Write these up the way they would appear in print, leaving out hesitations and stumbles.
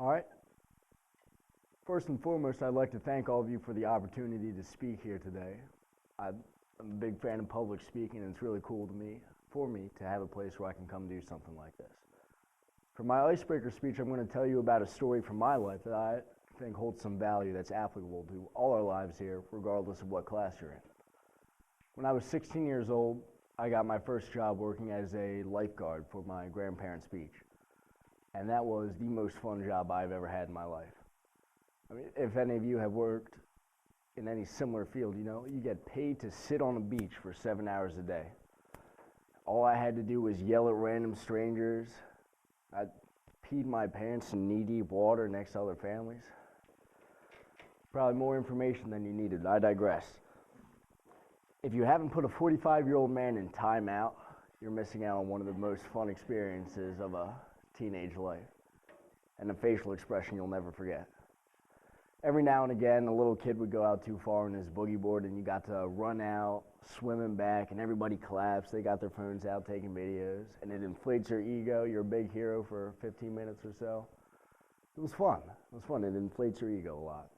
All right. First and foremost, I'd like to thank all of you for the opportunity to speak here today. I'm a big fan of public speaking, and it's really cool for me to have a place where I can come do something like this. For my icebreaker speech, I'm going to tell you about a story from my life that I think holds some value that's applicable to all our lives here, regardless of what class you're in. When I was 16 years old, I got my first job working as a lifeguard for my grandparents' beach. And that was the most fun job I've ever had in my life. I mean, if any of you have worked in any similar field, you get paid to sit on a beach for 7 hours a day. All I had to do was yell at random strangers. I peed my pants in knee-deep water next to other families. Probably more information than you needed. I digress. If you haven't put a 45-year-old man in timeout, you're missing out on one of the most fun experiences of a teenage life, and a facial expression you'll never forget. Every now and again, a little kid would go out too far on his boogie board, and you got to run out, swimming back, and everybody claps. They got their phones out taking videos, and it inflates your ego. You're a big hero for 15 minutes or so. It was fun. It inflates your ego a lot.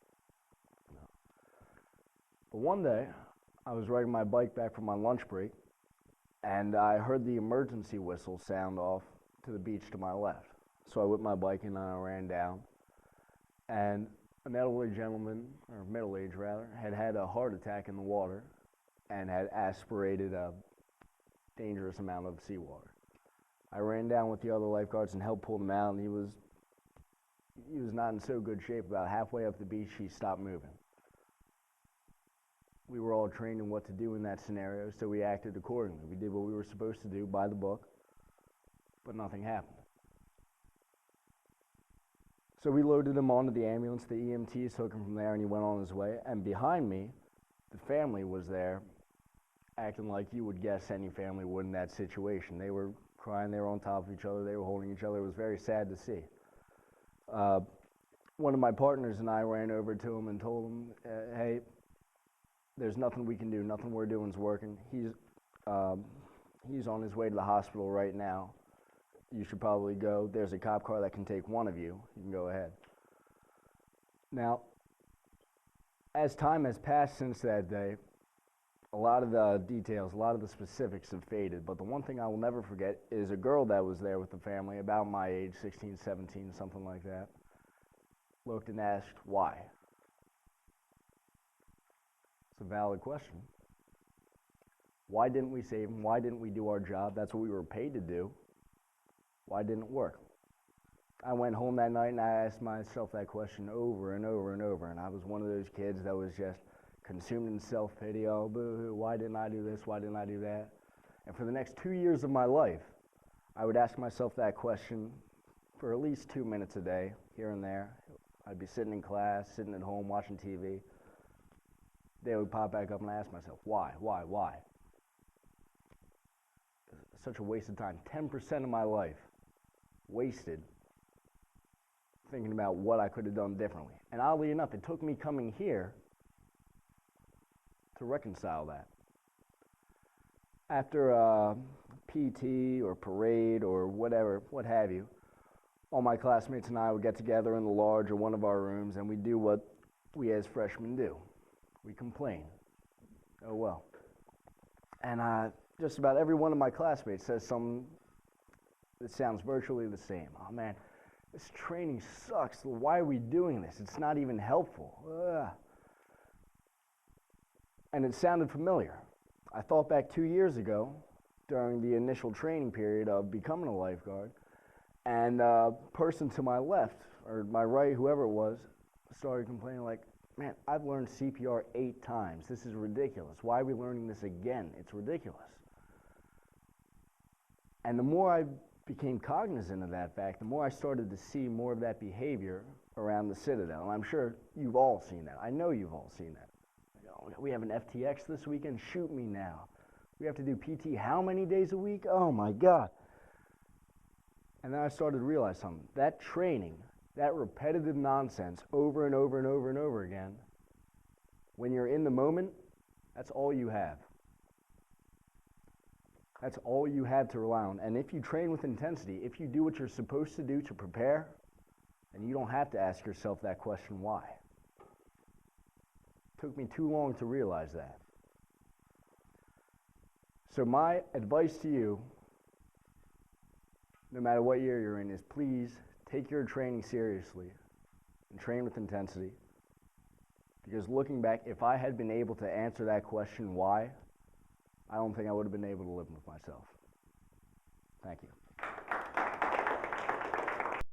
But one day, I was riding my bike back from my lunch break, and I heard the emergency whistle sound off to the beach to my left. So I whipped my bike and I ran down, and an elderly gentleman, or middle-aged rather, had a heart attack in the water and had aspirated a dangerous amount of seawater. I ran down with the other lifeguards and helped pull him out, and he was not in so good shape. About halfway up the beach, he stopped moving. We were all trained in what to do in that scenario, so we acted accordingly. We did what we were supposed to do by the book, but nothing happened. So we loaded him onto the ambulance. The EMTs took him from there, and he went on his way. And behind me, the family was there, acting like you would guess any family would in that situation. They were crying. They were on top of each other. They were holding each other. It was very sad to see. One of my partners and I ran over to him and told him, hey, there's nothing we can do. Nothing we're doing is working. He's on his way to the hospital right now. You should probably go. There's a cop car that can take one of you. You can go ahead. Now, as time has passed since that day, a lot of the details, a lot of the specifics have faded, but the one thing I will never forget is a girl that was there with the family, about my age, 16, 17, something like that, looked and asked, why? It's a valid question. Why didn't we save him? Why didn't we do our job? That's what we were paid to do. Why didn't it work? I went home that night and I asked myself that question over and over and over, and I was one of those kids that was just consumed in self-pity. Oh, boo-hoo, why didn't I do this? Why didn't I do that? And for the next 2 years of my life, I would ask myself that question for at least 2 minutes a day, here and there. I'd be sitting in class, sitting at home, watching TV. They would pop back up and I ask myself, why? Such a waste of time. 10% of my life wasted thinking about what I could have done differently. And oddly enough, it took me coming here to reconcile that. After PT or parade or whatever, what have you, all my classmates and I would get together in the lodge or one of our rooms and we'd do what we as freshmen do. We complain. Oh well. And just about every one of my classmates says something that sounds virtually the same. Oh man, this training sucks. Why are we doing this? It's not even helpful. Ugh. And it sounded familiar. I thought back 2 years ago during the initial training period of becoming a lifeguard, and a person to my left, or my right, whoever it was, started complaining like, man, I've learned CPR 8 times. This is ridiculous. Why are we learning this again? It's ridiculous. And the more I became cognizant of that fact, the more I started to see more of that behavior around the Citadel. And I'm sure you've all seen that. I know you've all seen that. We have an FTX this weekend. Shoot me now. We have to do PT how many days a week? Oh my God. And then I started to realize something. That training, that repetitive nonsense over and over and over and over again, when you're in the moment, that's all you have. That's all you have to rely on. And if you train with intensity, if you do what you're supposed to do to prepare, And you don't have to ask yourself that question, why? It took me too long to realize that. So my advice to you, no matter what year you're in, is please take your training seriously and train with intensity. Because looking back, if I had been able to answer that question, why, I don't think I would have been able to live with myself. Thank you.